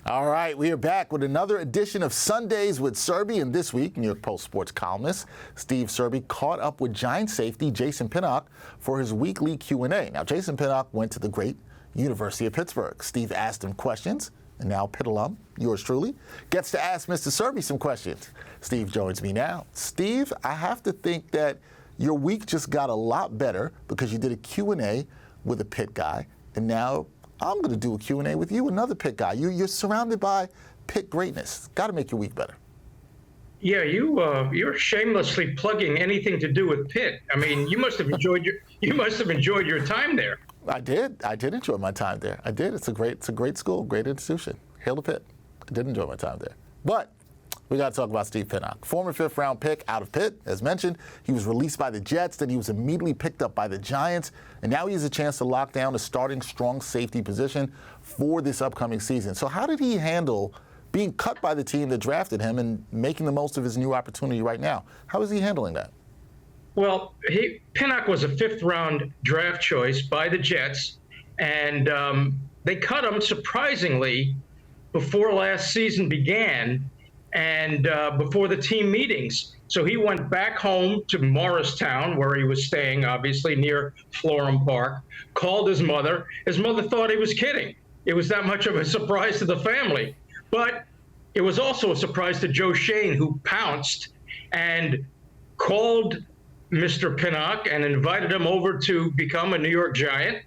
All right, we are back with another edition of Sundays with Serby, and this week, New York Post sports columnist Steve Serby caught up with Giant safety Jason Pinnock for his weekly Q&A. Now, Jason Pinnock went to the great University of Pittsburgh. Steve asked him questions, and now Pitt alum, yours truly, gets to ask Mr. Serby some questions. Steve joins me now. Steve, I have to think that your week just got a lot better because you did a Q&A with a Pitt guy, and now I'm going to do a Q&A with you, another Pitt guy. You're surrounded by Pitt greatness. Got to make your week better. Yeah, you're shamelessly plugging anything to do with Pitt. I mean, you must have enjoyed your time there. I did enjoy my time there. I did. It's a great school, great institution. Hail to Pitt. I did enjoy my time there. But we got to talk about Steve Pinnock, former fifth-round pick out of Pitt. As mentioned, he was released by the Jets, then he was immediately picked up by the Giants, and now he has a chance to lock down a starting strong safety position for this upcoming season. So how did he handle being cut by the team that drafted him and making the most of his new opportunity right now? How is he handling that? Well, Pinnock was a fifth-round draft choice by the Jets, and they cut him surprisingly before last season began and before the team meetings. So he went back home to Morristown, where he was staying, obviously, near Florham Park, called his mother. His mother thought he was kidding. It was that much of a surprise to the family. But it was also a surprise to Joe Schoen, who pounced and called Mr. Pinnock and invited him over to become a New York Giant.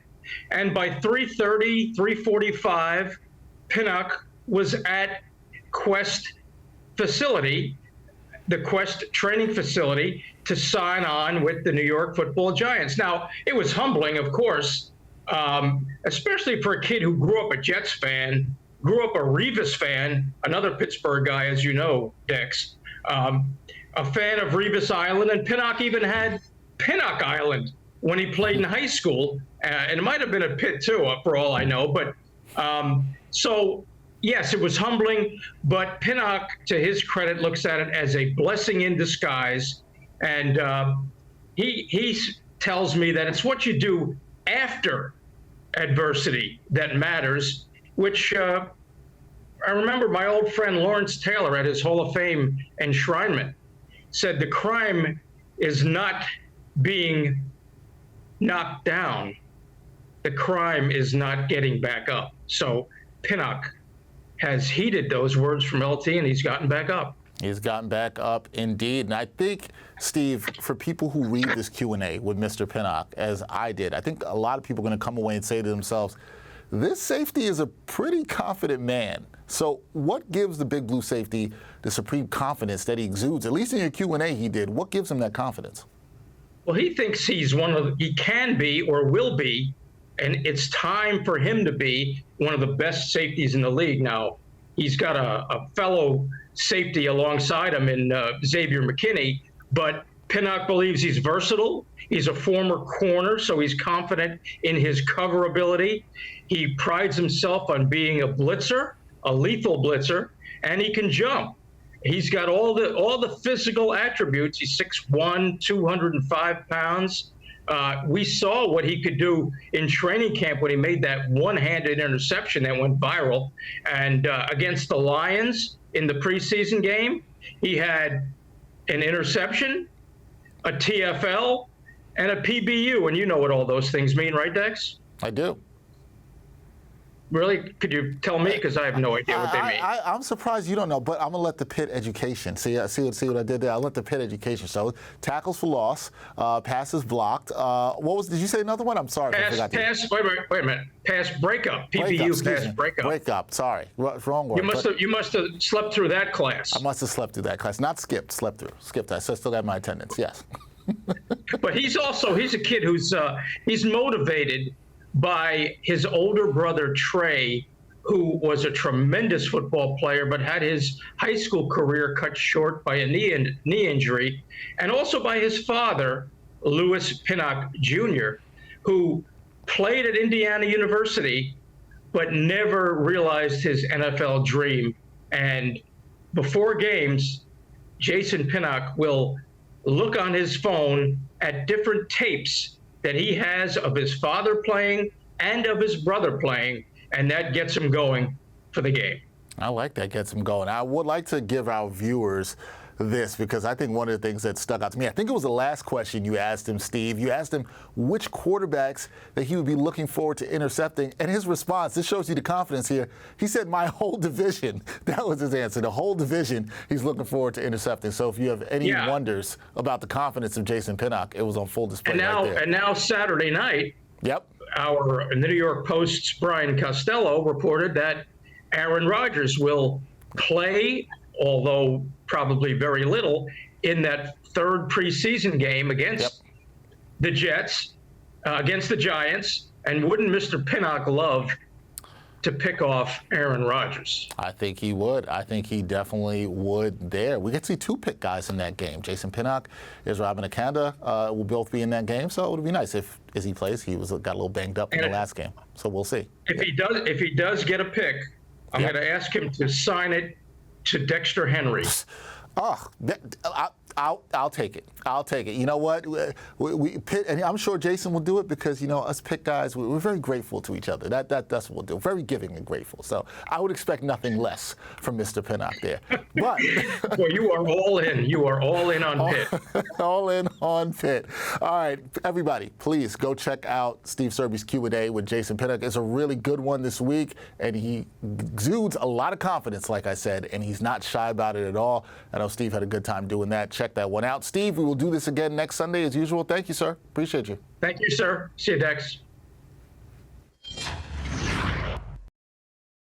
And by 3:30, 3:45, Pinnock was at Quest facility, the Quest training facility, to sign on with the New York Football Giants. Now, it was humbling, of course, especially for a kid who grew up a Jets fan, grew up a Revis fan, another Pittsburgh guy, as you know, Dex, a fan of Revis Island, and Pinnock even had Pinnock Island when he played in high school, and it might have been a Pitt too, for all I know. But so yes, it was humbling, but Pinnock, to his credit, looks at it as a blessing in disguise. And he tells me that it's what you do after adversity that matters, which I remember my old friend Lawrence Taylor at his Hall of Fame enshrinement said the crime is not being knocked down. The crime is not getting back up. So Pinnock has heeded those words from LT, and he's gotten back up. He's gotten back up indeed. And I think, Steve, for people who read this Q&A with Mr. Pinnock, as I did, I think a lot of people are going to come away and say to themselves, this safety is a pretty confident man. So what gives the big blue safety the supreme confidence that he exudes? At least in your Q&A he did. What gives him that confidence? Well, he thinks he can be or will be, and it's time for him to be one of the best safeties in the league. Now, he's got a fellow safety alongside him in Xavier McKinney, but Pinnock believes he's versatile. He's a former corner, so he's confident in his cover ability. He prides himself on being a blitzer, a lethal blitzer, and he can jump. He's got all the physical attributes. He's 6'1", 205 pounds. We saw what he could do in training camp when he made that one-handed interception that went viral. And against the Lions in the preseason game, he had an interception, a TFL, and a PBU. And you know what all those things mean, right, Dex? I do. Really? Could you tell me? Because I have no idea what they mean. I'm surprised you don't know, but I'm going to let the Pitt education. See what I did there? I'll let the Pitt education. So tackles for loss, passes blocked. Did you say another one? I'm sorry. Wait a minute. Pass breakup. PBU pass breakup. Breakup. Sorry. Wrong word. You must have slept through that class. I must have slept through that class. Not skipped. Slept through. Skipped. I still got my attendance. Yes. But he's a kid who's he's motivated by his older brother, Trey, who was a tremendous football player, but had his high school career cut short by a knee injury, and also by his father, Louis Pinnock Jr., who played at Indiana University, but never realized his NFL dream. And before games, Jason Pinnock will look on his phone at different tapes that he has of his father playing and of his brother playing, and that gets him going for the game. I like that. Gets him going. I would like to give our viewers this because I think one of the things that stuck out to me, I think it was the last question you asked him, Steve. You asked him which quarterbacks that he would be looking forward to intercepting, and his response, this shows you the confidence here, he said, my whole division. That was his answer. The whole division he's looking forward to intercepting. So if you have any wonders about the confidence of Jason Pinnock, it was on full display right there. And now Saturday night, the New York Post's Brian Costello reported that Aaron Rodgers will play, although probably very little, in that third preseason game against the Jets, against the Giants. And wouldn't Mr. Pinnock love to pick off Aaron Rodgers? I think he would. I think he definitely would there. We get to see two pick guys in that game. Jason Pinnock, is Robin Akanda will both be in that game. So it would be nice if, as he plays, got a little banged up in the last game. So we'll see. If he does get a pick, I'm going to ask him to sign it to Dexter Henry. I'll take it. I'll take it. You know what? And I'm sure Jason will do it because, us Pitt guys, we're very grateful to each other. That's what we'll do. Very giving and grateful. So I would expect nothing less from Mr. Pinnock there. But well, you are all in. You are all in on Pitt. All in on Pitt. All right, everybody, please go check out Steve Serby's Q&A with Jason Pinnock. It's a really good one this week, and he exudes a lot of confidence, like I said, and he's not shy about it at all. I know Steve had a good time doing that. Check that one out. Steve, we will do this again next Sunday as usual. Thank you, sir. Appreciate you. Thank you, sir. See you, Dex.